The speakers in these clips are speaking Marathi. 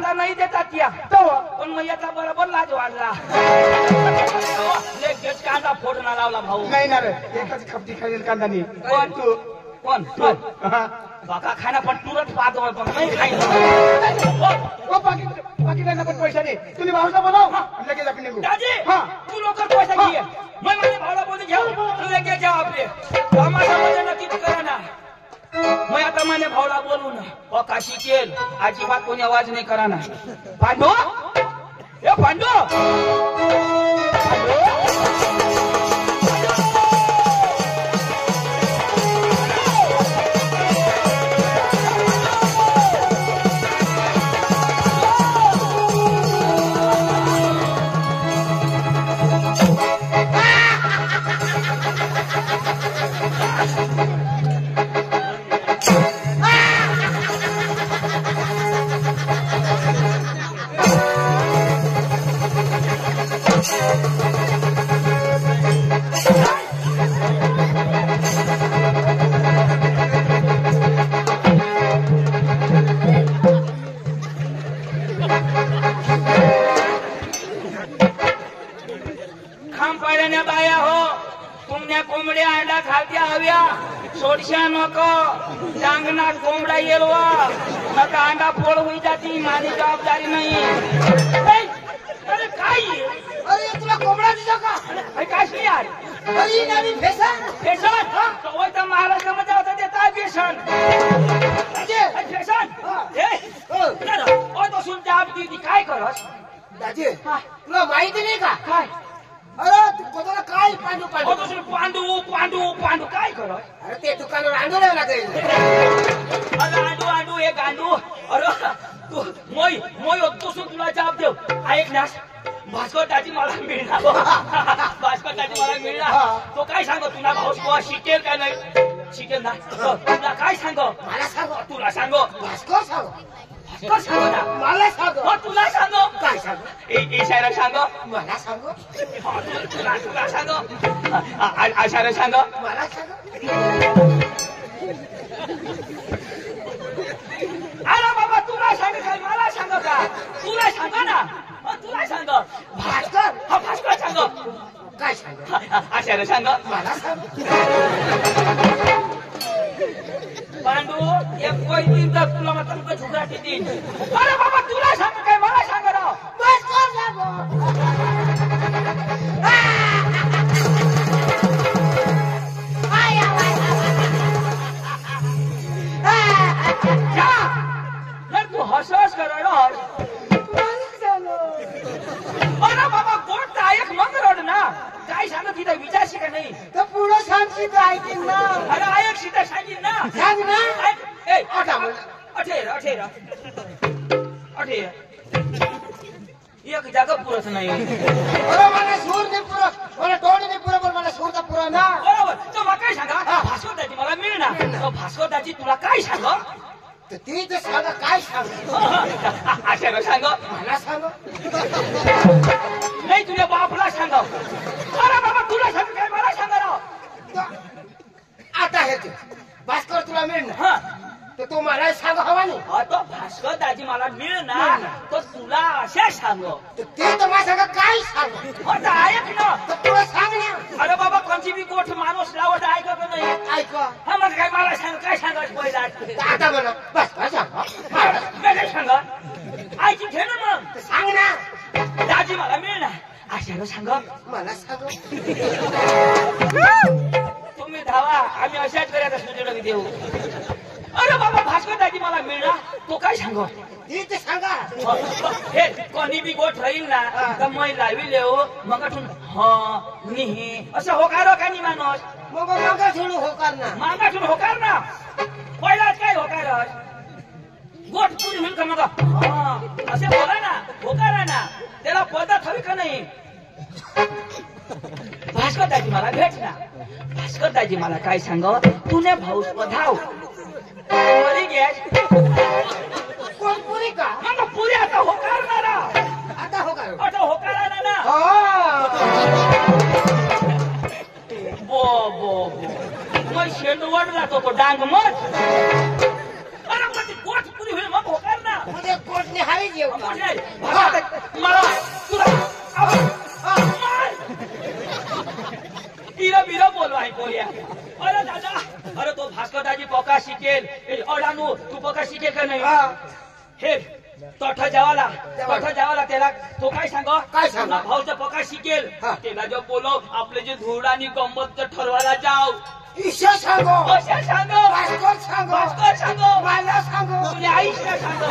मला नाही देतात या पण मग याचा बरोबर लाज वाढला लगेच कांदा फोडणं लावला भाऊ नाही ना रे एकच खपटी खाईल कांदा नाही कोण तू कोण बाका खाना पण तुरंत पाहतो पण नाही खाईन बाकी त्यांना पण पैसा नाही तुम्ही भाऊला बोलाव लगेच आपण निघू दाजी तू लवकर पैसा घे मग माझ्या भावाला बोलून घेऊ लगेच जाऊ आपले कामामध्ये नक्की करा ना मग आता माझ्या भावाला बोलून काशी केल अजिबात कोणी आवाज नाही करा ना पांडू ए पांडू बाया हो तुमने कोंबड्या अंडा खालत्या हव्या सोडशा नको डांगणात कोंबडा येलवा नका अंडा फोड होई जाती माझी जबाबदारी नाही अरे काय अरे तुला कोंबडा दिसा का अरे काश नाही यार अरे नानी फेसन फेसन तो तर महाराष्ट्रामध्ये होता देता फेसन फेसन ओ तो सुन जाब दी काय करस दाजी तुला माहिती नाही का काय अरे तू कोणाला काय पांडू पांडू पांडू पांडू पांडू काय करस अरे ते दुकानावर अंडू लावला लागेल अरे अंडू अंडू एक अंडू अरे तू मोई मोई तू तुला जाब देव ऐक ना भास्कर दाजी मला मिळणार भास्कर दाजी मला मिळणार तो काय सांग तुला भाऊ शिकेल काय नाही शिकेल ना तुला काय सांग मला सांग तुला सांग भास्कर सांग भास्कर सांग ना मला सांग तुला सांग काय सांग इशारा सांग मला सांग तुला तुला सांग इशारा सांग मला सांग अरे बाबा तुला सांग काय मला सांग का तुला सांग ना तुला सांग भास्कर भास्कर सांग काय सांग आशाला सांग मला सांग पांडू एक कोई दिन तक तुला मग तुमचं झुकराटी देईन अरे बाबा तुला सांग काय मला सांग राव भास्कर सांग तू हसस कर अरे बाबा कोण तर ऐक मग रड ना काय सांगत तिथं विचारशी का नाही तर पुढं सांगशी तर ऐकीन ना अरे ऐक सीता सांगीन ना सांग ना अठेर एक जागा पुरत नाही अरे मला सूर नाही पुरत मला तोंड नाही पुरत पण मला सूर तर पुरा ना बरोबर तर मग काय सांगा भास्कर दाजी मला मिळणार भास्कर दाजी तुला काय सांग तर ती तर सांग काय सांग आशाला सांग मला सांग नाही तुझ्या बापला सांग अरे बाबा तुला सांग काय मला सांग राव आता हे ते भास्कर तुला मिळणार हा तर तो मला सांग हवा नाही तो भास्कर दाजी मला मिळणार तो तुला अशा सांग तर ते तर माझ्या सांग काय सांग आता ऐक ना तर तुला सांग ना अरे बाबा कोणची बी गोठ माणूस लावत ऐकत नाही ऐक हा मग काय मला सांग काय सांगायचं पहिला आता म्हणा बस काय सांग काय सांग ऐकी घे ना मग तर सांग ना दाजी मला मिळणार आशाला सांग मला सांग तुम्ही धावा आम्ही अशाच करायचा सुजड देऊ अरे बाबा भास्कर दाजी मला मिळणार तो काय सांग ती तर सांगा हे कोणी बी गोठ राहील ना तर मै लावी लेव मग निही असं होकार का नाही माणूस मग मागा सोडू होकार ना मागाठून होकार ना पहिलाच काय होकार गोठ पुरी होईल का मग असे बोला ना होकारा ना त्याला पद्धत हवी का नाही भास्कर दाजी मला भेट ना भास्कर दाजी मला काय सांग तुने भाऊ धाव मरी गॅस कोण पुरी का मग पुरी आता होकारणारा आता होकार आता होकारा ना बो बो मग शेंडवड राहतो डांग मत अरे मग गोठ पुरी होईल मग होकार ना म्हणजे कोटने हा गावी जेव मोठी नाही. मला तुला मार. हिरा बिरा बोलवा आहे बोलिया. अरे दादा, अरे तो भास्करदाजी पोका शिकेल. अडानू तू पोका शिकेल का नाही? हे तोठा जेवाला त्याला तो काय सांग भाऊचा पोका शिकेल. त्याला जो बोलव आपले जे धुळ आणि गंमत ठरवायला जाव. ईशा सांगो, कशा सांगो, भास्कर सांगो, मला सांगो, तुझ्या आईला सांगो.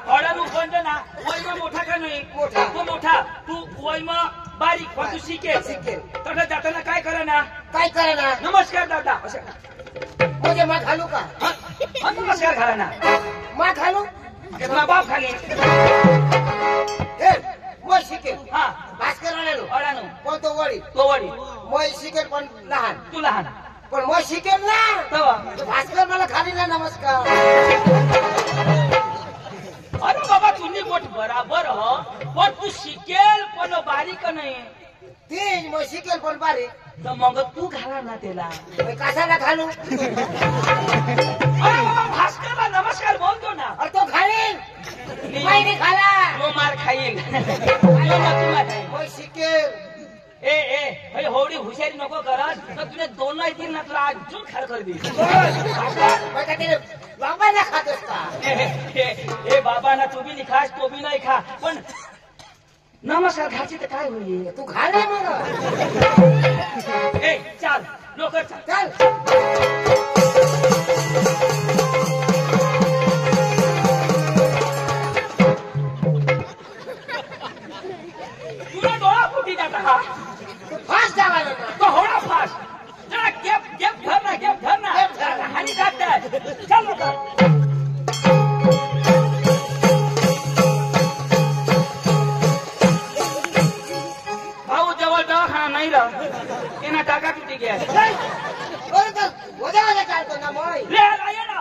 अडानू बंद ना. वैमा मोठा का नाही? तू मोठा, तू वैमा बारीक पण तू शिकेल. तसं जाताना काय करा ना? नमस्कार दादा मुझे माँ घालू का? नमस्कार घाला ना. माँ घालू? मा बाप खाली. मैं शिकेल. हा भास्कर अडानू पण तो वडी मैं शिकेल पण लहान. तू लहान पण मैं शिकेल ना. तेव्हा भास्कर मला खाली ना नमस्कार. अरे बाबा तुम्ही गोट बराबर हो पण तू शिकेल पण बारीक नाही. तीन मैं शिकेल पण बारीक. तर मग तू घाला ना त्याला. मैं कशाला घालू? अरे बाबा भास्करला नमस्कार बोलतो ना. और तो घालील मैं नहीं खाला. तो मार खाईल. मैं शिकेल. ए होडी हुशारी नको करस तर तुला दोन येतील ना तुला अजून खार कर दे. मैं का तेरे बाबा ना खातोस का? ए बाबा ना तू बी नाही खास तो बी नाही खा पण नमस्कार खायचे तर काय होईल? तू घाले मग. ए चाल लवकर चाल. चल तुला डोळा फुटी जाता हा. फास्ट जावा ना. तो होडा फास्ट. जरा गॅप धर ना. हानी टाकतात. चल लवकर. भाऊ जवळ दवाखाना नाही राह. एना टाका तुटी घ्या. और तो वजा चालतो ना मैं. ले ये ना.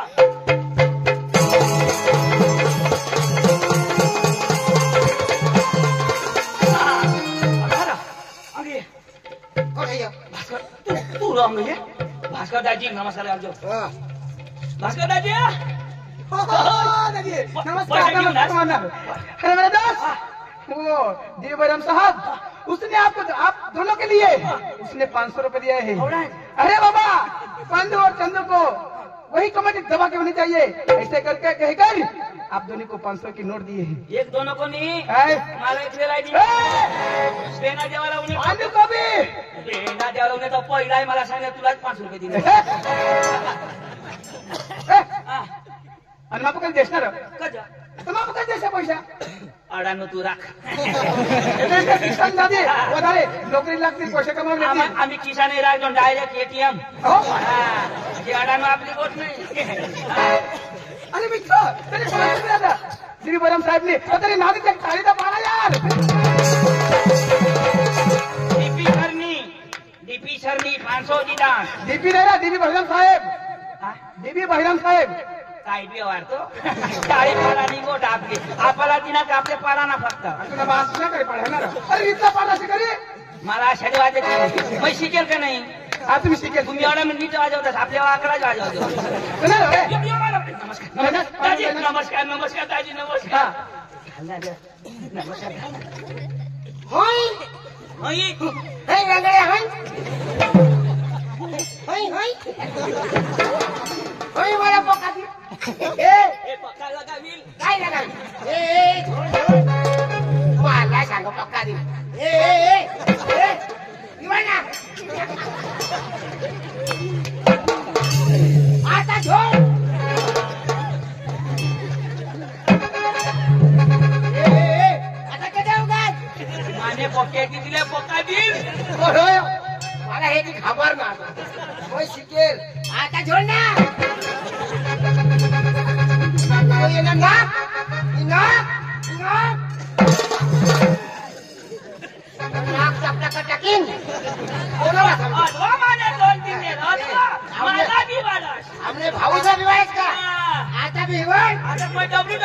तू रंग ये. भास्कर दाजी नमस्कार करजो. भास्कर दाजी नमस्कार. अरे मेरे दोस्त वो जी बैरम साहब उसने आप दोनों के लिए उसने 500 रुपए दिया है. अरे बाबा पंडू और चंदू को वही कमेटी दबा के होनी चाहिए. ऐसे करके कहकर आप दोनों को 500 की नोट दिए हैं. एक दोनों को नहीं है? मला एक वेळ आली. बेना देवाला उन्हें पांडू को भी. बेना देवाला उन्हें तो पहिला आहे मला सांगितलं तुलाच 500 रुपये दिले. आणि मग कधी देणार? कजा तर मग कधी देशा पैसा? अडानो तू राख. किसान दादी वधारे नोकरी लागतील पैसे कमावून देतील. आम्ही किसाने राखलो डायरेक्ट एटीएम. हो जी अडानो आपली गोट नाही. अरे मित्र तरी समजलं आता श्री बरम साहेबने तरी नादीच्या ताळीचा पाडा यार. डीपी सरनी 500 दिला. डीपी नाही ना डीपी बहिरम साहेब. डीपी बहिरम साहेब काय बी वाढतो. टाळी पाडा नि गोट आपली आपला दिना आपले पाडा ना फक्त. तुला बास ना करे पाडणार. अरे इथला पाडा शिकारी मला आषाढी वाजायची. मी शिकेल का नाही? हा तुम्ही शिकेल. तुम्ही एवढा नीट वाजवतात आपल्याला 11 वाजवतो. नमस्कार दाजी नमस्कार दाजी नमस्कार. नमस्कार. होय होय हे रंगळे होय मला पोका दी. ए पक्का लगावील. काय लगा? ए मला सांग पक्का दी. ए इवाना आता झोड. आता कधी उगाच माने पोके दिले पोका दिल. मला हे की खबर ना. मैं शिकेल. आता झोड ना. नाक चपला का टाकीन. अडवा माने 2-3 ने मला बी वाढा. हमने भाऊचा विवाह का. आता भी विवाह. आता मैं डब्ल्यू